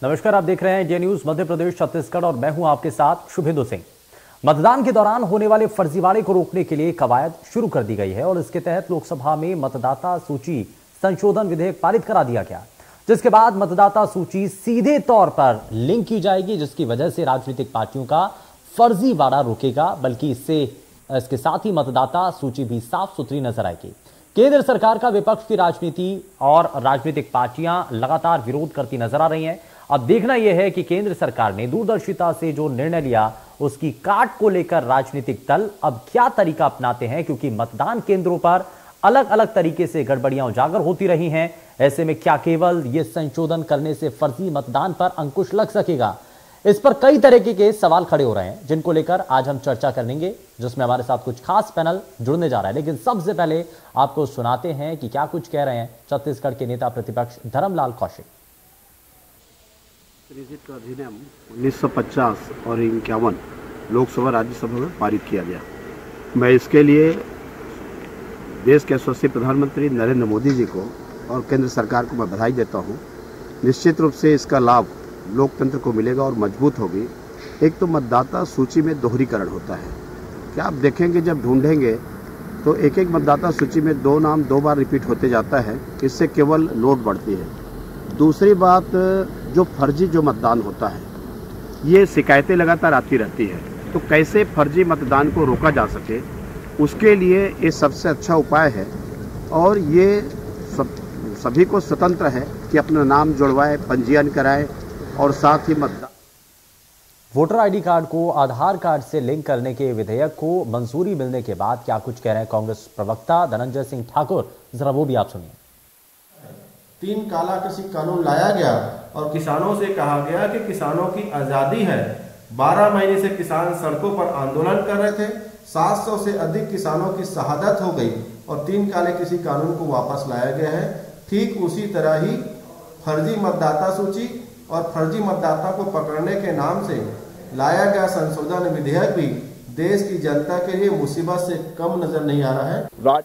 नमस्कार, आप देख रहे हैं इंडिया न्यूज मध्य प्रदेश छत्तीसगढ़ और मैं हूं आपके साथ शुभेंदु सिंह। मतदान के दौरान होने वाले फर्जीवाड़े को रोकने के लिए कवायद शुरू कर दी गई है और इसके तहत लोकसभा में मतदाता सूची संशोधन विधेयक पारित करा दिया गया, जिसके बाद मतदाता सूची सीधे तौर पर लिंक की जाएगी, जिसकी वजह से राजनीतिक पार्टियों का फर्जीवाड़ा रुकेगा, बल्कि इसके साथ ही मतदाता सूची भी साफ सुथरी नजर आएगी। केंद्र सरकार का विपक्ष की राजनीति और राजनीतिक पार्टियां लगातार विरोध करती नजर आ रही हैं। अब देखना यह है कि केंद्र सरकार ने दूरदर्शिता से जो निर्णय लिया उसकी काट को लेकर राजनीतिक दल अब क्या तरीका अपनाते हैं, क्योंकि मतदान केंद्रों पर अलग अलग तरीके से गड़बड़ियां उजागर होती रही हैं। ऐसे में क्या केवल यह संशोधन करने से फर्जी मतदान पर अंकुश लग सकेगा? इस पर कई तरीके के सवाल खड़े हो रहे हैं, जिनको लेकर आज हम चर्चा करेंगे, जिसमें हमारे साथ कुछ खास पैनल जुड़ने जा रहा है। लेकिन सबसे पहले आपको सुनाते हैं कि क्या कुछ कह रहे हैं छत्तीसगढ़ के नेता प्रतिपक्ष धर्मलाल कौशिक। का अधिनियम 1950 और 51 लोकसभा राज्यसभा में पारित किया गया। मैं इसके लिए देश के यशस्वी प्रधानमंत्री नरेंद्र मोदी जी को और केंद्र सरकार को मैं बधाई देता हूं। निश्चित रूप से इसका लाभ लोकतंत्र को मिलेगा और मजबूत होगी। एक तो मतदाता सूची में दोहरीकरण होता है। क्या आप देखेंगे, जब ढूंढेंगे तो एक एक मतदाता सूची में दो नाम दो बार रिपीट होते जाता है, इससे केवल लोड बढ़ती है। दूसरी बात, जो फर्जी जो मतदान होता है, ये शिकायतें लगातार आती रहती है, तो कैसे फर्जी मतदान को रोका जा सके, उसके लिए ये सबसे अच्छा उपाय है। और ये सभी को स्वतंत्र है कि अपना नाम जुड़वाए, पंजीयन कराए और साथ ही मतदान। वोटर आईडी कार्ड को आधार कार्ड से लिंक करने के विधेयक को मंजूरी मिलने के बाद क्या कुछ कह रहे हैं कांग्रेस प्रवक्ता धनंजय सिंह ठाकुर, जरा वो भी आप सुनिए। 3 काला कृषि कानून लाया गया और किसानों से कहा गया कि किसानों की आजादी है। 12 महीने से किसान सड़कों पर आंदोलन कर रहे थे। 700 से अधिक किसानों की शहादत हो गई और 3 काले कृषि कानून को वापस लाया गया है। ठीक उसी तरह ही फर्जी मतदाता सूची और फर्जी मतदाता को पकड़ने के नाम से लाया गया संशोधन विधेयक भी देश की जनता के लिए मुसीबत से कम नजर नहीं आ रहा है।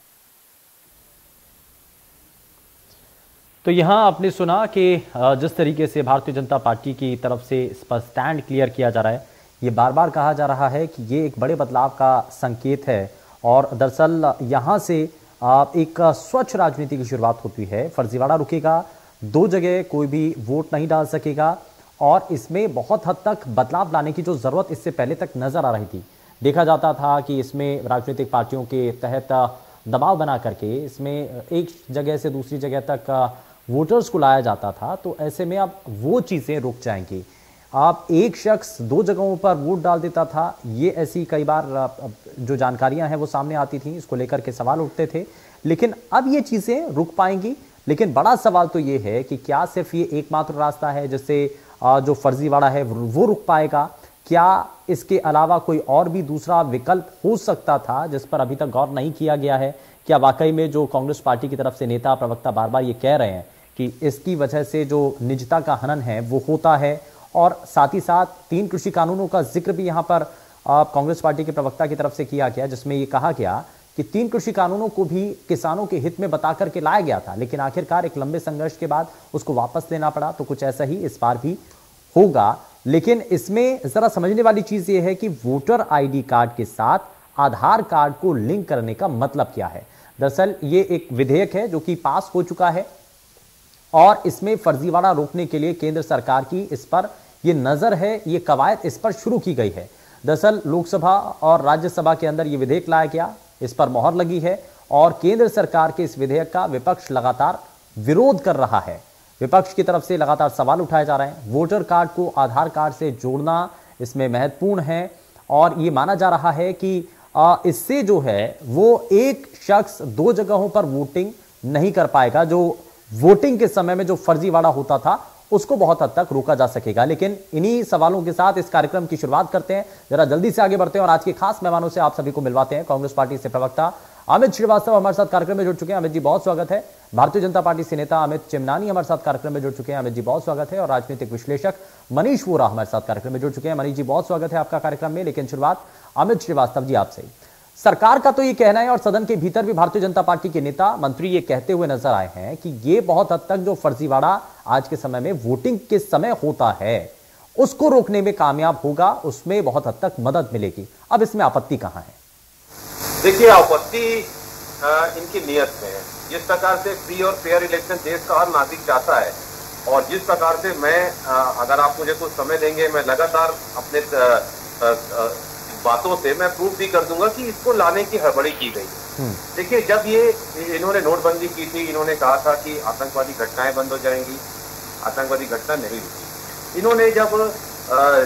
तो यहां आपने सुना कि जिस तरीके से भारतीय जनता पार्टी की तरफ से इस पर स्टैंड क्लियर किया जा रहा है, ये बार बार कहा जा रहा है कि ये एक बड़े बदलाव का संकेत है और दरअसल यहां से एक स्वच्छ राजनीति की शुरुआत होती है। फर्जीवाड़ा रुकेगा, 2 जगह कोई भी वोट नहीं डाल सकेगा और इसमें बहुत हद तक बदलाव लाने की जो जरूरत इससे पहले तक नजर आ रही थी। देखा जाता था कि इसमें राजनीतिक पार्टियों के तहत दबाव बना करके इसमें एक जगह से दूसरी जगह तक वोटर्स को लाया जाता था, तो ऐसे में अब वो चीजें रुक जाएंगी। आप एक शख्स 2 जगहों पर वोट डाल देता था, ये ऐसी कई बार जो जानकारियां हैं वो सामने आती थी, इसको लेकर के सवाल उठते थे, लेकिन अब ये चीजें रुक पाएंगी। लेकिन बड़ा सवाल तो ये है कि क्या सिर्फ ये एकमात्र रास्ता है जिससे जो फर्जीवाड़ा है वो रुक पाएगा? क्या इसके अलावा कोई और भी दूसरा विकल्प हो सकता था जिस पर अभी तक गौर नहीं किया गया है? क्या वाकई में जो कांग्रेस पार्टी की तरफ से नेता प्रवक्ता बार बार ये कह रहे हैं कि इसकी वजह से जो निजता का हनन है वो होता है? और साथ ही साथ 3 कृषि कानूनों का जिक्र भी यहां पर कांग्रेस पार्टी के प्रवक्ता की तरफ से किया गया, जिसमें ये कहा गया कि 3 कृषि कानूनों को भी किसानों के हित में बता करके लाया गया था, लेकिन आखिरकार एक लंबे संघर्ष के बाद उसको वापस लेना पड़ा। तो कुछ ऐसा ही इस बार भी होगा। लेकिन इसमें जरा समझने वाली चीज ये है कि वोटर आईडी कार्ड के साथ आधार कार्ड को लिंक करने का मतलब क्या है। दरअसल ये एक विधेयक है जो कि पास हो चुका है और इसमें फर्जीवाड़ा रोकने के लिए केंद्र सरकार की इस पर यह नजर है, ये कवायद इस पर शुरू की गई है। दरअसल लोकसभा और राज्यसभा के अंदर यह विधेयक लाया गया, इस पर मोहर लगी है और केंद्र सरकार के इस विधेयक का विपक्ष लगातार विरोध कर रहा है। विपक्ष की तरफ से लगातार सवाल उठाए जा रहे हैं। वोटर कार्ड को आधार कार्ड से जोड़ना इसमें महत्वपूर्ण है और यह माना जा रहा है कि इससे जो है वो एक शख्स 2 जगहों पर वोटिंग नहीं कर पाएगा। जो वोटिंग के समय में जो फर्जीवाड़ा होता था उसको बहुत हद तक रोका जा सकेगा। लेकिन इन्हीं सवालों के साथ इस कार्यक्रम की शुरुआत करते हैं, जरा जल्दी से आगे बढ़ते हैं और आज के खास मेहमानों से आप सभी को मिलवाते हैं। कांग्रेस पार्टी से प्रवक्ता अमित श्रीवास्तव हमारे साथ कार्यक्रम में जुड़ चुके हैं। अमित जी बहुत स्वागत है। भारतीय जनता पार्टी से नेता अमित चिमनानी हमारे साथ कार्यक्रम में जुड़ चुके हैं। अमित जी बहुत स्वागत है। और राजनीतिक विश्लेषक मनीष वोरा हमारे साथ कार्यक्रम में जुड़ चुके हैं। मनीष जी बहुत स्वागत है आपका कार्यक्रम में। लेकिन शुरुआत अमित श्रीवास्तव जी आपसे। सरकार का तो ये कहना है और सदन के भीतर भी भारतीय जनता पार्टी के नेता मंत्री ये कहते हुए नजर आए हैं कि ये बहुत हद तक जो फर्जीवाड़ा आज के समय में वोटिंग के समय होता है उसको रोकने में कामयाब होगा, उसमें बहुत हद तक मदद मिलेगी। अब इसमें आपत्ति कहां है? देखिए, आपत्ति इनकी नियत में है। जिस प्रकार से फ्री और फेयर इलेक्शन देश का हर नागरिक चाहता है और जिस प्रकार से मैं अगर आप मुझे कुछ समय देंगे, मैं लगातार अपने बातों से मैं प्रूफ भी कर दूंगा कि इसको लाने की हड़बड़ी की गई। देखिए, जब ये इन्होंने नोटबंदी की थी, इन्होंने कहा था कि आतंकवादी घटनाएं बंद हो जाएंगी, आतंकवादी घटना नहीं रुकी। इन्होंने जब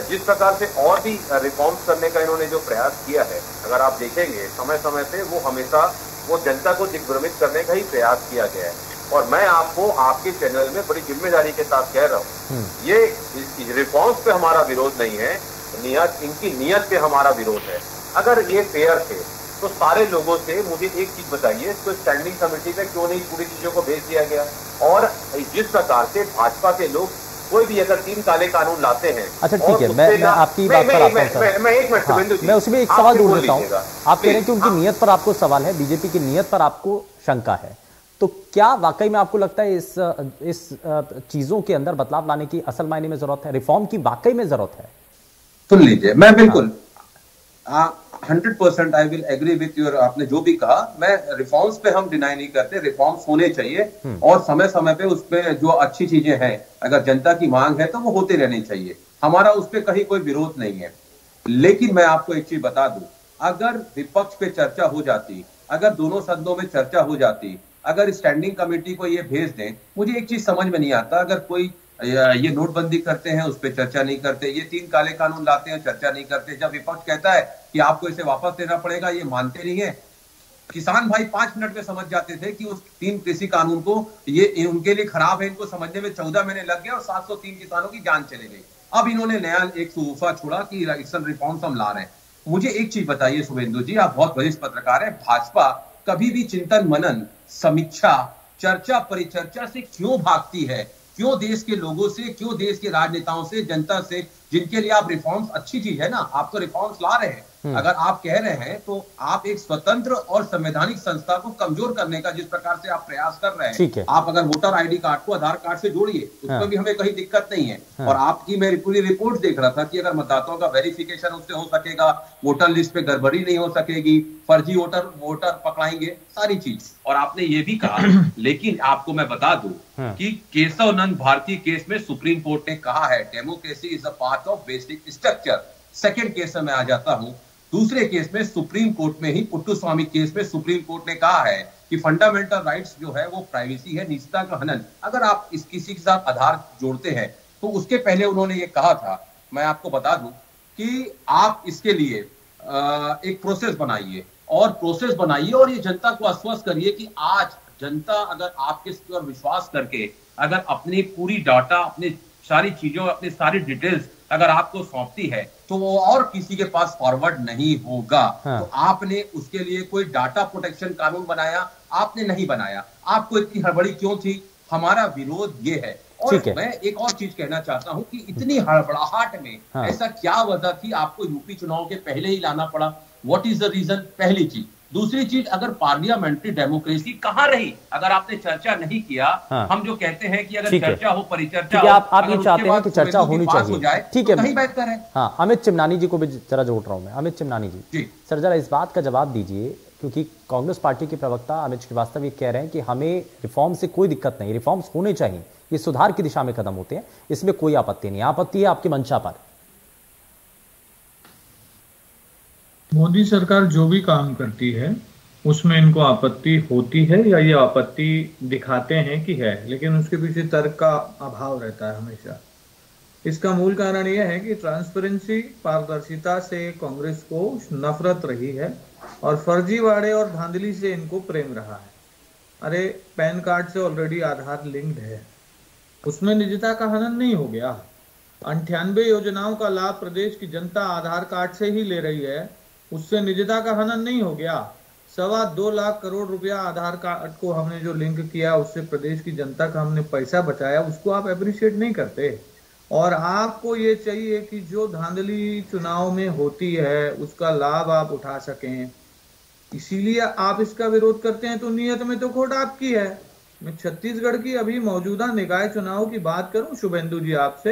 जिस प्रकार से और भी रिफॉर्म्स करने का इन्होंने जो प्रयास किया है, अगर आप देखेंगे समय समय पे वो हमेशा वो जनता को दिग्भ्रमित करने का ही प्रयास किया गया है। और मैं आपको आपके चैनल में बड़ी जिम्मेदारी के साथ कह रहा हूँ, ये रिफॉर्म्स पे हमारा विरोध नहीं है, इनकी नियत पे हमारा विरोध है। अगर ये फेयर थे तो सारे लोगों से मुझे एक चीज बताइए, इसको स्टैंडिंग कमेटी में क्यों नहीं पूरी चीजों को भेज दिया गया? और जिस प्रकार से भाजपा के लोग कोई भी अगर 3 काले कानून लाते हैं। अच्छा ठीक है, मैं आपकी बात पर आता हूं सर। मैं एक मिनट बिंदु जी, मैं उसमें एक सवाल जोड़ देता हूं। आप कह रहे हैं कि उनकी नियत पर आपको सवाल है, बीजेपी की नियत पर आपको शंका है, तो क्या वाकई में आपको लगता है इस चीजों के अंदर बदलाव लाने की असल मायने में जरूरत है, रिफॉर्म की वाकई में जरूरत है? सुन लीजिए, मैं बिल्कुल 100% I will agree with your, आपने जो भी कहा, मैं रिफॉर्म्स पे हम डिनाई नहीं करते, रिफॉर्म्स होने चाहिए और समय समय पे उसमें जो अच्छी चीजें हैं, अगर जनता की मांग है तो वो होते रहने चाहिए, हमारा उस पर कहीं कोई विरोध नहीं है। लेकिन मैं आपको एक चीज बता दूं, अगर विपक्ष पे चर्चा हो जाती, अगर दोनों सदनों में चर्चा हो जाती, अगर स्टैंडिंग कमेटी को ये भेज दें, मुझे एक चीज समझ में नहीं आता, अगर कोई ये नोटबंदी करते हैं उस पर चर्चा नहीं करते, ये 3 काले कानून लाते हैं चर्चा नहीं करते, जब विपक्ष कहता है कि आपको इसे वापस लेना पड़ेगा, ये मानते नहीं है। किसान भाई 5 मिनट में समझ जाते थे कि उस 3 कृषि कानून को ये उनके लिए खराब है, इनको समझने में 14 महीने लग गए और 703 किसानों की जान चले गई। अब इन्होंने नया एक सूफा छोड़ा कि इलेक्शन रिफॉर्म्स हम ला रहे हैं। मुझे एक चीज बताइए शुभेंदु जी, आप बहुत वरिष्ठ पत्रकार है, भाजपा कभी भी चिंतन मनन, समीक्षा, चर्चा परिचर्चा से क्यों भागती है? क्यों देश के लोगों से, क्यों देश के राजनेताओं से, जनता से, जिनके लिए आप रिफॉर्म्स, अच्छी चीज है ना, आप तो रिफॉर्म्स ला रहे हैं, अगर आप कह रहे हैं तो आप एक स्वतंत्र और संवैधानिक संस्था को कमजोर करने का जिस प्रकार से आप प्रयास कर रहे हैं, आप अगर वोटर आईडी कार्ड को आधार कार्ड से जोड़िए, उसमें भी हमें कहीं दिक्कत नहीं है। और आपकी मैं पूरी रिपोर्ट देख रहा था कि अगर मतदाताओं का वेरिफिकेशन उससे हो सकेगा, वोटर लिस्ट पे गड़बड़ी नहीं हो सकेगी, फर्जी वोटर पकड़ाएंगे, सारी चीज। और आपने ये भी कहा, लेकिन आपको मैं बता दूं कि केशव नंद भारती केस में सुप्रीम कोर्ट ने कहा है democracy is a part of basic structure. Second case में मैं आ जाता हूं, दूसरे केस में सुप्रीम कोर्ट में ही, पुट्टुस्वामी केस में सुप्रीम कोर्ट ने कहा है कि फंडामेंटल राइट्स जो है वो प्राइवेसी है, निजता का हनन। अगर आप इस किसी के साथ आधार जोड़ते हैं तो उसके पहले उन्होंने ये कहा था, मैं आपको बता दूं कि आप इसके लिए एक प्रोसेस बनाइए और ये जनता को आश्वस्त करिए कि आज जनता अगर आपके पर विश्वास करके अगर अपनी पूरी डाटा, अपनी सारी चीजों, अपनी सारी डिटेल्स अगर आपको सौंपती है तो वो और किसी के पास फॉरवर्ड नहीं होगा। तो आपने उसके लिए कोई डाटा प्रोटेक्शन कानून बनाया? आपने नहीं बनाया। आपको इतनी हड़बड़ी क्यों थी? हमारा विरोध ये है। और मैं एक और चीज कहना चाहता हूं कि इतनी हड़बड़ाहट में ऐसा क्या वजह थी आपको यूपी चुनाव के पहले ही लाना पड़ा? What is the reason? पहली चीज। दूसरी चीज, अगर पार्लियामेंट्री डेमोक्रेसी कहां रही अगर आपने चर्चा नहीं किया? हम जो कहते हैं कि अगर चर्चा हो, परिचर्चा हो, आप ये चाहते हैं कि चर्चा होनी चाहिए, ठीक है, कहीं बेहतर है। हाँ, अमित चिमनानी जी को भी जरा जोड़ रहा हूं मैं। अमित चिमनानी जी, सर जरा इस बात का जवाब दीजिए, क्योंकि कांग्रेस पार्टी के प्रवक्ता अमित श्रीवास्तव ये कह रहे हैं कि हमें रिफॉर्म से कोई दिक्कत नहीं, रिफॉर्म्स होने चाहिए, ये सुधार की दिशा में कदम होते हैं, इसमें कोई आपत्ति नहीं। आपत्ति है आपकी मंशा पर। मोदी सरकार जो भी काम करती है उसमें इनको आपत्ति होती है या ये आपत्ति दिखाते हैं कि है, लेकिन उसके पीछे तर्क का अभाव रहता है हमेशा। इसका मूल कारण यह है कि ट्रांसपेरेंसी, पारदर्शिता से कांग्रेस को नफरत रही है और फर्जीवाड़े और धांधली से इनको प्रेम रहा है। अरे पैन कार्ड से ऑलरेडी आधार लिंक्ड है, उसमें निजता का हनन नहीं हो गया। 98 योजनाओं का लाभ प्रदेश की जनता आधार कार्ड से ही ले रही है, उससे निजता का हनन नहीं हो गया। 2.25 लाख करोड़ रुपया आधार कार्ड को हमने जो लिंक किया, उससे प्रदेश की जनता का हमने पैसा बचाया, उसको आप अप्रिशिएट नहीं करते। और आपको ये चाहिए कि जो धांधली चुनाव में होती है उसका लाभ आप उठा सकें, इसीलिए आप इसका विरोध करते हैं। तो नियत में तो खोट आपकी है। मैं छत्तीसगढ़ की अभी मौजूदा निकाय चुनाव की बात करूं शुभेंदु जी आपसे,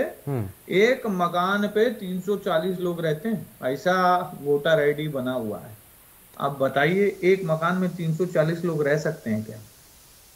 एक मकान पे 340 लोग रहते हैं, ऐसा वोटर आईडी बना हुआ है। आप बताइए एक मकान में 340 लोग रह सकते हैं क्या?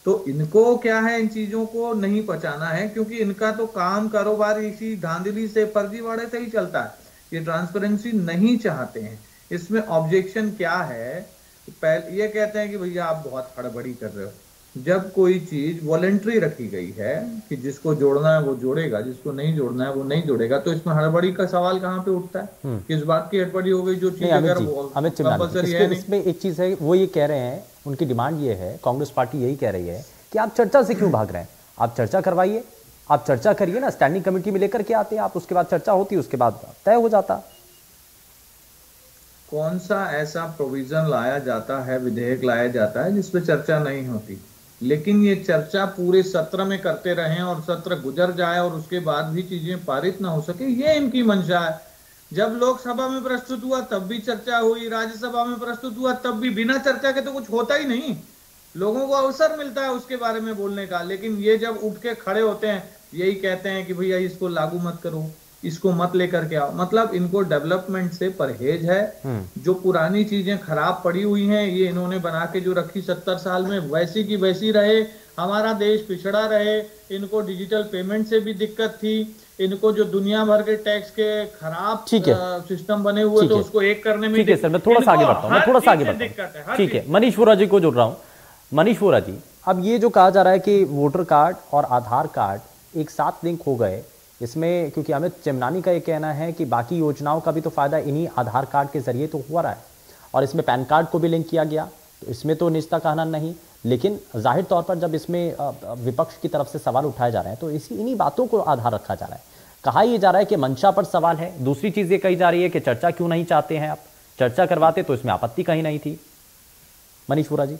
तो इनको क्या है, इन चीजों को नहीं पहचाना है, क्योंकि इनका तो काम कारोबार इसी धांधली से, फर्जीवाड़े से ही चलता है। ये ट्रांसपेरेंसी नहीं चाहते हैं। इसमें ऑब्जेक्शन क्या है? पहले ये कहते हैं कि भैया आप बहुत हड़बड़ी कर रहे हो। जब कोई चीज वॉलेंट्री रखी गई है कि जिसको जोड़ना है वो जोड़ेगा, जिसको नहीं जोड़ना है वो नहीं जोड़ेगा, तो इसमें हड़बड़ी का सवाल कहाँ पे उठता है? किस बात की हड़बड़ी हो गई? जो चीज अगर कंपल्सरी है। इसमें एक चीज है, वो ये कह रहे हैं, उनकी डिमांड ये है, कांग्रेस पार्टी यही कह रही है कि आप चर्चा से क्यों भाग रहे हैं? आप चर्चा करवाइए, आप चर्चा करिए ना, स्टैंडिंग कमेटी में लेकर के आते हैं आप, उसके बाद चर्चा होती है, उसके बाद तय हो जाता। कौन सा ऐसा प्रोविजन लाया जाता है, विधेयक लाया जाता है जिसपे चर्चा नहीं होती? लेकिन ये चर्चा पूरे सत्र में करते रहें और सत्र गुजर जाए और उसके बाद भी चीजें पारित ना हो सके, ये इनकी मंशा है। जब लोकसभा में प्रस्तुत हुआ तब भी चर्चा हुई, राज्यसभा में प्रस्तुत हुआ तब भी, बिना चर्चा के तो कुछ होता ही नहीं। लोगों को अवसर मिलता है उसके बारे में बोलने का, लेकिन ये जब उठ के खड़े होते हैं यही कहते हैं कि भैया इसको लागू मत करो, इसको मत लेकर के आओ। मतलब इनको डेवलपमेंट से परहेज है। जो पुरानी चीजें खराब पड़ी हुई हैं ये इन्होंने बना के जो रखी 70 साल में, वैसी की वैसी रहे, हमारा देश पिछड़ा रहे। इनको डिजिटल पेमेंट से भी दिक्कत थी, इनको जो दुनिया भर के टैक्स के खराब सिस्टम बने हुए तो उसको एक करने में। ठीक है सर, मैं थोड़ा सा आगे बढ़ता हूँ, ठीक है। मनीष वोरा जी को जोड़ रहा हूँ। मनीष वोरा जी, अब ये जो कहा जा रहा है कि वोटर कार्ड और आधार कार्ड एक साथ लिंक हो गए, इसमें क्योंकि अमित चिमनानी का ये कहना है कि बाकी योजनाओं का भी तो फायदा इन्हीं आधार कार्ड के जरिए तो हो रहा है, और इसमें पैन कार्ड को भी लिंक किया गया, तो इसमें तो निजता का हनन नहीं। लेकिन जाहिर तौर पर जब इसमें विपक्ष की तरफ से सवाल उठाए जा रहे हैं तो इन्हीं बातों को आधार रखा जा रहा है। कहा यह जा रहा है कि मंशा पर सवाल है। दूसरी चीज ये कही जा रही है कि चर्चा क्यों नहीं चाहते हैं आप, चर्चा करवाते तो इसमें आपत्ति कहीं नहीं थी। मनीष वोरा जी,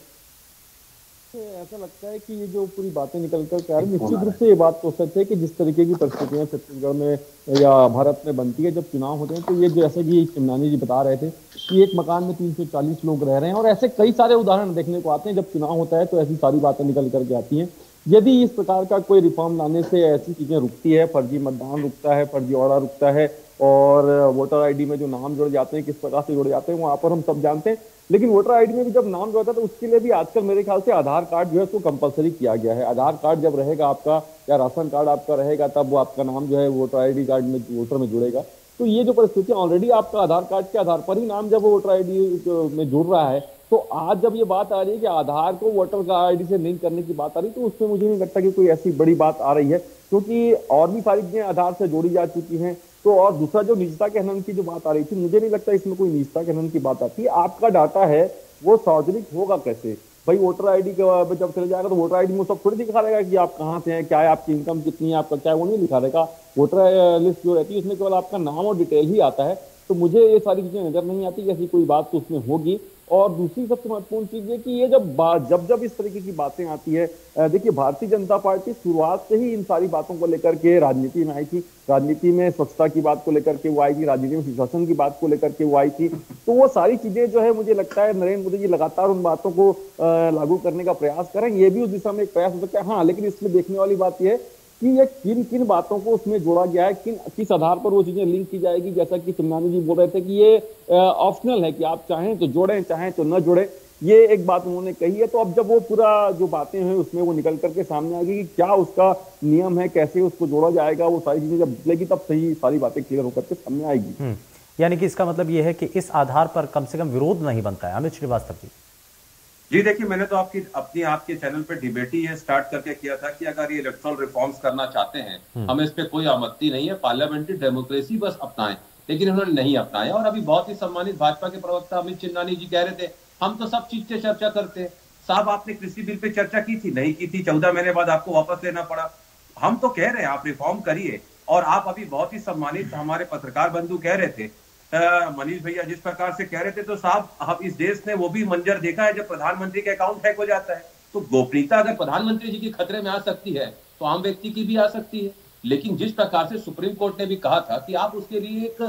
ऐसा लगता है कि ये जो पूरी बातें निकल कर आ रही, निश्चित रूप से ये बात तो सच है कि जिस तरीके की परिस्थितियां छत्तीसगढ़ में या भारत में बनती है जब चुनाव होते हैं, तो ये जैसे कि चिमनानी जी बता रहे थे कि एक मकान में 340 लोग रह रहे हैं, और ऐसे कई सारे उदाहरण देखने को आते हैं। जब चुनाव होता है तो ऐसी सारी बातें निकल करके आती हैं। यदि इस प्रकार का कोई रिफॉर्म लाने से ऐसी चीजें रुकती है, फर्जी मतदान रुकता है, फर्जीवाड़ा रुकता है, और वोटर आईडी में जो नाम जुड़ जाते हैं किस प्रकार से जुड़ जाते हैं वहां पर हम सब जानते हैं। लेकिन वोटर आईडी में भी जब नाम जोड़ता है तो उसके लिए भी आजकल मेरे ख्याल से आधार कार्ड जो है उसको कंपलसरी किया गया है। आधार कार्ड जब रहेगा आपका, या राशन कार्ड आपका रहेगा, तब वो आपका नाम जो है वोटर आईडी कार्ड में, वोटर में जुड़ेगा। तो ये जो परिस्थिति ऑलरेडी आपका आधार कार्ड के आधार पर ही नाम जब वो वोटर आईडी में जुड़ रहा है, तो आज जब ये बात आ रही है कि आधार को वोटर आईडी से लिंक करने की बात आ रही है, तो उसमें मुझे नहीं लगता कि कोई ऐसी बड़ी बात आ रही है, क्योंकि और भी सारी चीजें आधार से जोड़ी जा चुकी हैं। तो और दूसरा जो निजता के हनन की जो बात आ रही थी, मुझे नहीं लगता इसमें कोई निजता के हनन की बात आती है। आपका डाटा है वो सार्वजनिक होगा कैसे? भाई वोटर आईडी जब चले जाएगा तो वोटर आईडी में सब थोड़ी दिखा रहेगा कि आप कहाँ से हैं, क्या है, आपकी इनकम कितनी है, आपका क्या है, वो नहीं लिखा रहेगा। वोटर लिस्ट जो रहती है उसमें केवल आपका नाम और डिटेल ही आता है। तो मुझे ये सारी चीजें नजर नहीं आती कि ऐसी कोई बात तो उसमें होगी। और दूसरी सबसे महत्वपूर्ण चीज है कि ये जब इस तरीके की बातें आती है, देखिए भारतीय जनता पार्टी शुरुआत से ही इन सारी बातों को लेकर के राजनीति में आई थी। राजनीति में स्वच्छता की बात को लेकर के वो आई थी, राजनीति में सुशासन की बात को लेकर के वो आई थी। तो वो सारी चीजें जो है मुझे लगता है नरेंद्र मोदी जी लगातार उन बातों को लागू करने का प्रयास करें। ये भी उस दिशा में एक प्रयास हो सकता है। हाँ, लेकिन इसमें देखने वाली बात यह है कि ये किन किन बातों को उसमें जोड़ा गया है, किस आधार पर वो चीजें लिंक की जाएगी। जैसा कि चिमनानी जी बोल रहे थे कि ये ऑप्शनल है कि आप चाहें तो जोड़ें, चाहें तो न जोड़ें, ये एक बात उन्होंने कही है। तो अब जब वो पूरा जो बातें हैं उसमें वो निकल करके सामने आएगी कि क्या उसका नियम है, कैसे उसको जोड़ा जाएगा, वो सारी चीजें जब निकलेगी तब सही सारी बातें क्लियर होकर के सामने आएगी। यानी कि इसका मतलब ये है कि इस आधार पर कम से कम विरोध नहीं बनता है। अमित श्रीवास्तव जी, जी देखिए, मैंने तो आपके चैनल पे डिबेट ही ये स्टार्ट करके किया था कि अगर ये इलेक्टोरल रिफॉर्म्स करना चाहते हैं, हमें इस पे कोई आपत्ति नहीं है, पार्लियामेंट्री डेमोक्रेसी बस अपनाएं। लेकिन उन्होंने नहीं अपनाया। और अभी बहुत ही सम्मानित भाजपा के प्रवक्ता अमित चिमनानी जी कह रहे थे हम तो सब चीज पे चर्चा करते हैं। साहब, आपने कृषि बिल पे चर्चा की थी? नहीं की थी। 14 महीने बाद आपको वापस लेना पड़ा। हम तो कह रहे हैं आप रिफॉर्म करिए। और आप अभी बहुत ही सम्मानित हमारे पत्रकार बंधु कह रहे थे, मनीष भैया जिस प्रकार से कह रहे थे, तो साहब अब इस देश ने वो भी मंजर देखा है जब प्रधानमंत्री का अकाउंट हैक हो जाता है। तो गोपनीयता अगर प्रधानमंत्री जी की खतरे में आ सकती है तो आम व्यक्ति की भी आ सकती है। लेकिन जिस प्रकार से सुप्रीम कोर्ट ने भी कहा था कि आप उसके लिए एक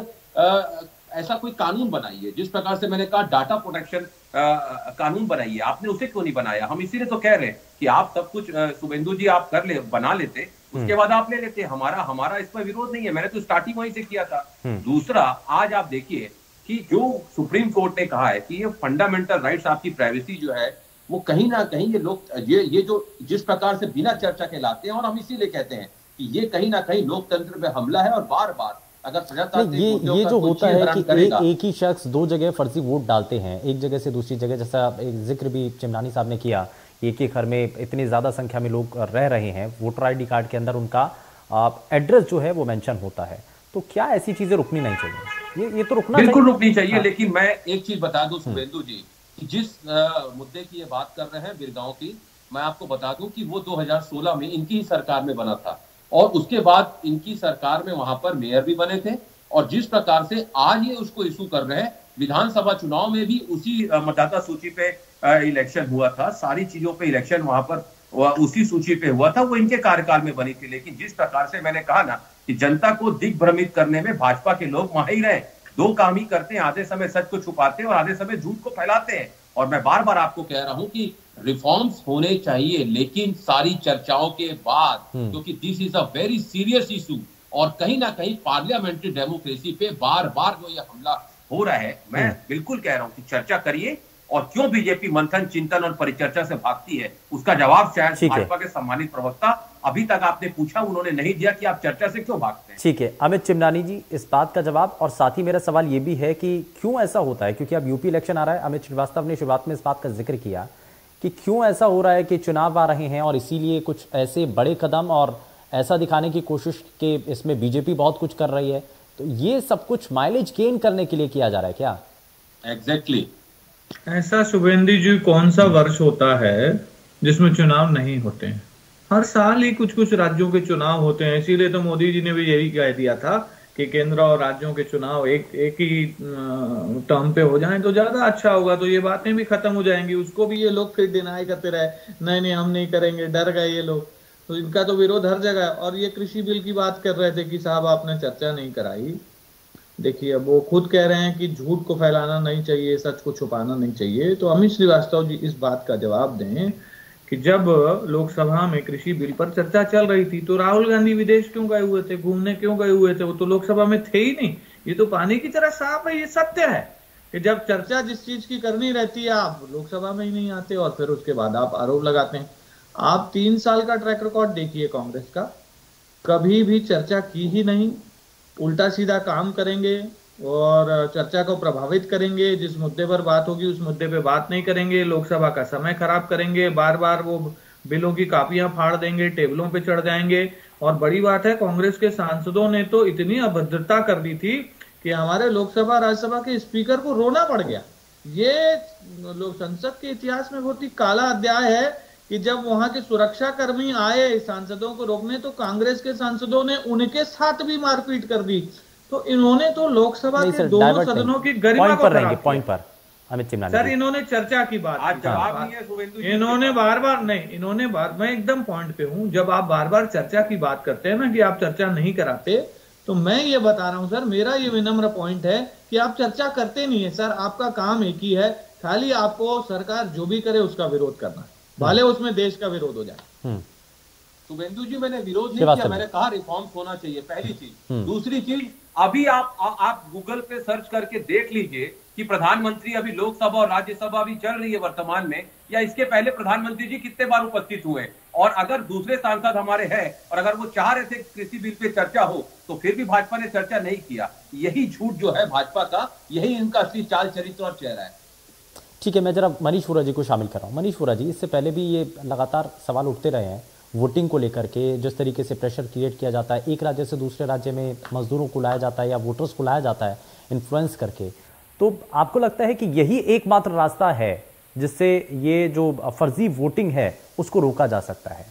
ऐसा कोई कानून बनाइए। जिस प्रकार से मैंने कहा डाटा प्रोटेक्शन कानून बनाइए, आपने उसे क्यों नहीं बनाया? हम इसीलिए तो कह रहे हैं कि आप सब कुछ शुभेंदु जी आप बना लेते, उसके बाद आप ले लेते। हमारा इस पर विरोध नहीं है, मैंने तो स्टार्टिंग वहीं से किया था। दूसरा, आज आप देखिए कि जो सुप्रीम कोर्ट ने कहा है कि ये फंडामेंटल राइट्स, आपकी प्राइवेसी जो है वो कहीं ना कहीं ये लोग ये जो जिस प्रकार से बिना चर्चा के लाते हैं, और हम इसीलिए कहते हैं कि ये कहीं ना कहीं लोकतंत्र पे हमला है। और बार बार अगर प्रजातांत्रिक ये जो होता है कि एक ही शख्स दो जगह फर्जी वोट डालते हैं, एक जगह से दूसरी जगह, जैसा एक जिक्र भी चिमनानी साहब ने किया, एक ही घर में इतनी ज्यादा संख्या में लोग रह रहे हैं, वोटर आईडी कार्ड के अंदर उनका एड्रेस जो है वो मेंशन होता है, तो क्या ऐसी चीजें रुकनी नहीं चाहिए? ये तो रुकना बिल्कुल चाहिए। रुकनी चाहिए। लेकिन मैं एक चीज बता दूं शुभेंदु जी, कि जिस मुद्दे की ये बात कर रहे हैं बिरगांव की, मैं आपको बता दूं कि वो 2016 में इनकी ही सरकार में बना था, और उसके बाद इनकी सरकार में वहां पर मेयर भी बने थे। और जिस प्रकार से आज ये उसको इशू कर रहे हैं, विधानसभा चुनाव में भी उसी मतदाता सूची पे इलेक्शन हुआ था, सारी चीजों पे इलेक्शन वहां पर उसी सूची पे हुआ था, वो इनके कार्यकाल में बनी थी। लेकिन जिस प्रकार से मैंने कहा ना कि जनता को दिग्भ्रमित करने में भाजपा के लोग माहिर हैं, दो काम ही करते हैं, आधे समय सच को छुपाते हैं और आधे समय झूठ को फैलाते हैं। और मैं बार बार आपको कह रहा हूं कि रिफॉर्म्स होने चाहिए, लेकिन सारी चर्चाओं के बाद, क्योंकि this is a very serious issue, और कहीं ना कहीं पार्लियामेंट्री डेमोक्रेसी पे बार बार जो ये हमला हो रहा है, मैं बिल्कुल कह रहा हूं कि चर्चा करिए। और क्यों बीजेपी मंथन, चिंतन और परिचर्चा से भागती है, उसका जवाब शायद भाजपा के सम्मानित प्रवक्ता अभी तक आपने पूछा, उन्होंने नहीं दिया कि आप चर्चा से क्यों भागते हैं। ठीक है अमित चिमनानी जी, इस बात का जवाब। और साथ ही मेरा सवाल ये भी है कि क्यों ऐसा होता है, क्योंकि अब यूपी इलेक्शन आ रहा है, अमित श्रीवास्तव ने शुरुआत में इस बात का जिक्र किया कि क्यों ऐसा हो रहा है कि चुनाव आ रहे हैं और इसीलिए कुछ ऐसे बड़े कदम और ऐसा दिखाने की कोशिश कि इसमें बीजेपी बहुत कुछ कर रही है, तो ये सब कुछ माइलेज गेन करने के लिए किया जा रहा है क्या? एग्जैक्टली ऐसा शुभेंदु जी कौन सा वर्ष होता है जिसमें चुनाव नहीं होते हैं? हर साल ही कुछ कुछ राज्यों के चुनाव होते हैं। इसीलिए तो मोदी जी ने भी यही कह दिया था कि केंद्र और राज्यों के चुनाव एक ही टर्म पे हो जाएं तो ज्यादा अच्छा होगा, तो ये बातें भी खत्म हो जाएंगी। उसको भी ये लोग फिर डिनाई करते रहे, नहीं हम नहीं करेंगे, डर गए ये लोग, तो इनका तो विरोध हर जगह है। और ये कृषि बिल की बात कर रहे थे कि साहब आपने चर्चा नहीं कराई। देखिए अब वो खुद कह रहे हैं कि झूठ को फैलाना नहीं चाहिए, सच को छुपाना नहीं चाहिए। तो अमित श्रीवास्तव जी इस बात का जवाब दें कि जब लोकसभा में कृषि बिल पर चर्चा चल रही थी तो राहुल गांधी विदेश क्यों गए हुए थे, घूमने क्यों गए हुए थे? वो तो लोकसभा में थे ही नहीं। ये तो पानी की तरह साफ है, ये सत्य है कि जब चर्चा जिस चीज की करनी रहती है आप लोकसभा में ही नहीं आते और फिर उसके बाद आप आरोप लगाते हैं। आप 3 साल का ट्रैक रिकॉर्ड देखिए कांग्रेस का, कभी भी चर्चा की ही नहीं, उल्टा सीधा काम करेंगे और चर्चा को प्रभावित करेंगे। जिस मुद्दे पर बात होगी उस मुद्दे पे बात नहीं करेंगे, लोकसभा का समय खराब करेंगे, बार बार वो बिलों की कापियां फाड़ देंगे, टेबलों पे चढ़ जाएंगे। और बड़ी बात है कांग्रेस के सांसदों ने तो इतनी अभद्रता कर दी थी कि हमारे लोकसभा राज्यसभा के स्पीकर को रोना पड़ गया। ये लोक संसद के इतिहास में बहुत ही काला अध्याय है कि जब वहां के सुरक्षा कर्मी आए सांसदों को रोकने तो कांग्रेस के सांसदों ने उनके साथ भी मारपीट कर दी। तो इन्होंने तो लोकसभा के दोनों सदनों की गरिमा को खराब किया। पॉइंट पर अमित चिमनानी सर इन्होंने चर्चा की बात आज जवाब नहीं है शुभेंदु जी, इन्होंने बार बार नहीं, इन्होंने बार, मैं एकदम पॉइंट पे हूं। जब आप बार बार चर्चा की बात करते हैं ना कि आप चर्चा नहीं कराते, तो मैं ये बता रहा हूं सर, मेरा ये विनम्र पॉइंट है कि आप चर्चा करते नहीं है सर। आपका काम एक ही है, खाली आपको सरकार जो भी करे उसका विरोध करना, भले उसमें देश का विरोध हो जाए। शुभेंदु जी मैंने विरोध नहीं किया, मैंने कहा रिफॉर्म्स होना चाहिए, पहली चीज। दूसरी चीज, अभी आप गूगल पे सर्च करके देख लीजिए कि प्रधानमंत्री अभी लोकसभा और राज्यसभा भी चल रही है वर्तमान में, या इसके पहले प्रधानमंत्री जी कितने बार उपस्थित हुए। और अगर दूसरे सांसद हमारे हैं और अगर वो चाह रहे थे कृषि बिल पे चर्चा हो तो फिर भी भाजपा ने चर्चा नहीं किया। यही झूठ जो है भाजपा का, यही इनका असली चाल चरित्र और चेहरा है। ठीक है, मैं जरा मनीष वोरा जी को शामिल कर रहा हूँ। मनीष वोरा जी, इससे पहले भी ये लगातार सवाल उठते रहे हैं वोटिंग को लेकर के, जिस तरीके से प्रेशर क्रिएट किया जाता है, एक राज्य से दूसरे राज्य में मजदूरों को लाया जाता है या वोटर्स को लाया जाता है इन्फ्लुएंस करके, तो आपको लगता है कि यही एकमात्र रास्ता है जिससे ये जो फर्जी वोटिंग है उसको रोका जा सकता है,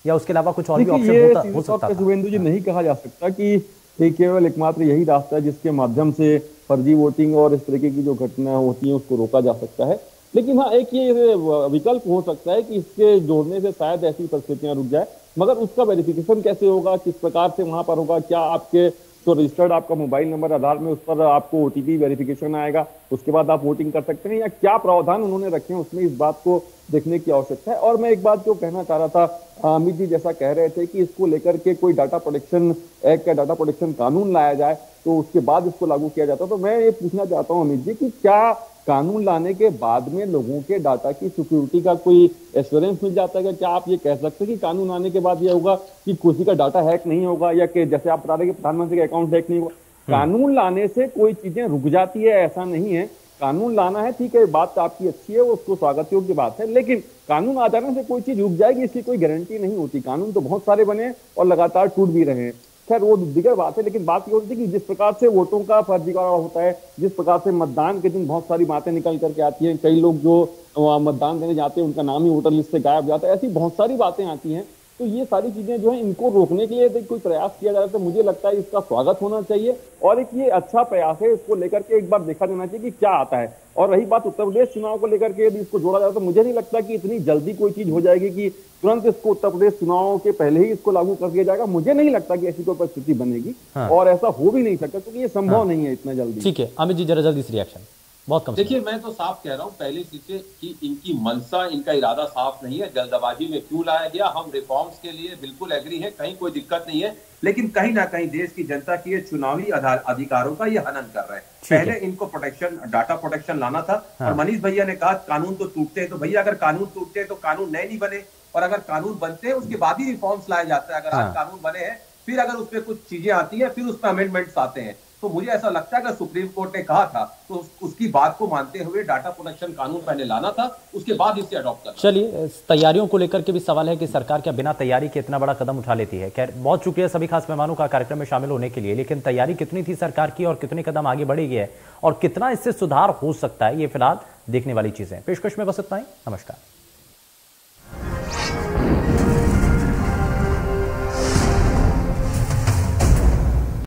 या उसके अलावा कुछ और भी ऑप्शन हो सकता है? शुभेंदु जी, नहीं कहा जा सकता कि केवल एकमात्र यही रास्ता है जिसके माध्यम से फर्जी वोटिंग और इस तरीके की जो घटनाएं होती हैं उसको रोका जा सकता है। लेकिन हाँ, एक ये विकल्प हो सकता है कि इसके जोड़ने से शायद ऐसी परिस्थितियां रुक जाए, मगर उसका वेरिफिकेशन कैसे होगा, किस प्रकार से वहां पर होगा, क्या आपके तो रजिस्टर्ड आपका मोबाइल नंबर आधार में, उस पर आपको ओटीपी वेरिफिकेशन आएगा, उसके बाद आप वोटिंग कर सकते हैं, या क्या प्रावधान उन्होंने रखे हैं उसमें इस बात को देखने की आवश्यकता है। और मैं एक बात जो कहना चाह रहा था, अमित जी जैसा कह रहे थे कि इसको लेकर के कोई डाटा प्रोटेक्शन एक्ट या डाटा प्रोटेक्शन कानून लाया जाए तो उसके बाद इसको लागू किया जाता, तो मैं ये पूछना चाहता हूँ अमित जी कि क्या कानून लाने के बाद में लोगों के डाटा की सिक्योरिटी का कोई एश्योरेंस मिल जाता है? क्या आप ये कह सकते हैं कि कानून आने के बाद ये होगा कि किसी का डाटा हैक नहीं होगा, या कि जैसे आप बता रहे हैं कि प्रधानमंत्री का अकाउंट हैक नहीं होगा? कानून लाने से कोई चीजें रुक जाती है ऐसा नहीं है। कानून लाना है, ठीक है, बात आपकी अच्छी है, उसको स्वागत योग्य बात है, लेकिन कानून आ जाने से कोई चीज रुक जाएगी इसकी कोई गारंटी नहीं होती। कानून तो बहुत सारे बने और लगातार टूट भी रहे हैं, खैर वो दिगर बात है। लेकिन बात ये होती है कि जिस प्रकार से वोटों का फर्जीवाड़ा होता है, जिस प्रकार से मतदान के दिन बहुत सारी बातें निकल करके आती हैं, कई लोग जो मतदान देने जाते हैं उनका नाम ही वोटर लिस्ट से गायब जाता है, ऐसी बहुत सारी बातें आती हैं। तो ये सारी चीजें जो है इनको रोकने के लिए कोई प्रयास किया जा रहा है तो मुझे लगता है इसका स्वागत होना चाहिए, और एक ये अच्छा प्रयास है, इसको लेकर के एक बार देखा जाना चाहिए कि क्या आता है। और रही बात उत्तर प्रदेश चुनाव को लेकर के, यदि इसको जोड़ा जाए तो मुझे नहीं लगता कि इतनी जल्दी कोई चीज हो जाएगी कि तुरंत इसको उत्तर प्रदेश चुनाव के पहले ही इसको लागू कर दिया जाएगा। मुझे नहीं लगता कि ऐसी कोई परिस्थिति बनेगी, और ऐसा हो भी नहीं सकता क्योंकि ये संभव नहीं है इतना जल्दी। ठीक है अमित जी, जरा जल्दी से रिएक्शन। बहुत कम। देखिए, मैं तो साफ कह रहा हूं पहली चीज से कि इनकी मंशा, इनका इरादा साफ नहीं है। जल्दबाजी में क्यों लाया गया? हम रिफॉर्म्स के लिए बिल्कुल एग्री है, कहीं कोई दिक्कत नहीं है, लेकिन कहीं ना कहीं देश की जनता की ये चुनावी अधिकारों का ये हनन कर रहे हैं। पहले इनको प्रोटेक्शन, डाटा प्रोटेक्शन लाना था। और मनीष भैया ने कहा कानून तो टूटते हैं, तो भैया अगर कानून टूटते हैं तो कानून नए नहीं बने, और अगर कानून बनते हैं उसके बाद ही रिफॉर्म्स लाए जाते हैं। अगर आज कानून बने हैं, फिर अगर उसमें कुछ चीजें आती है, फिर उसमें अमेंडमेंट्स आते हैं। तो मुझे ऐसा लगता है कि सुप्रीम कोर्ट ने कहा था तो उसकी बात को मानते हुए डाटा प्रोटेक्शन कानून पहले लाना था, उसके बाद इसे अडॉप्ट करना। चलिए, तैयारियों को लेकर के भी सवाल है कि सरकार क्या बिना तैयारी के इतना बड़ा कदम उठा लेती है। खैर, बहुत शुक्रिया सभी खास मेहमानों का कार्यक्रम में शामिल होने के लिए, लेकिन तैयारी कितनी थी सरकार की और कितने कदम आगे बढ़ेगी है और कितना इससे सुधार हो सकता है, ये फिलहाल देखने वाली चीजें। पेशकश में बस इतना ही। नमस्कार।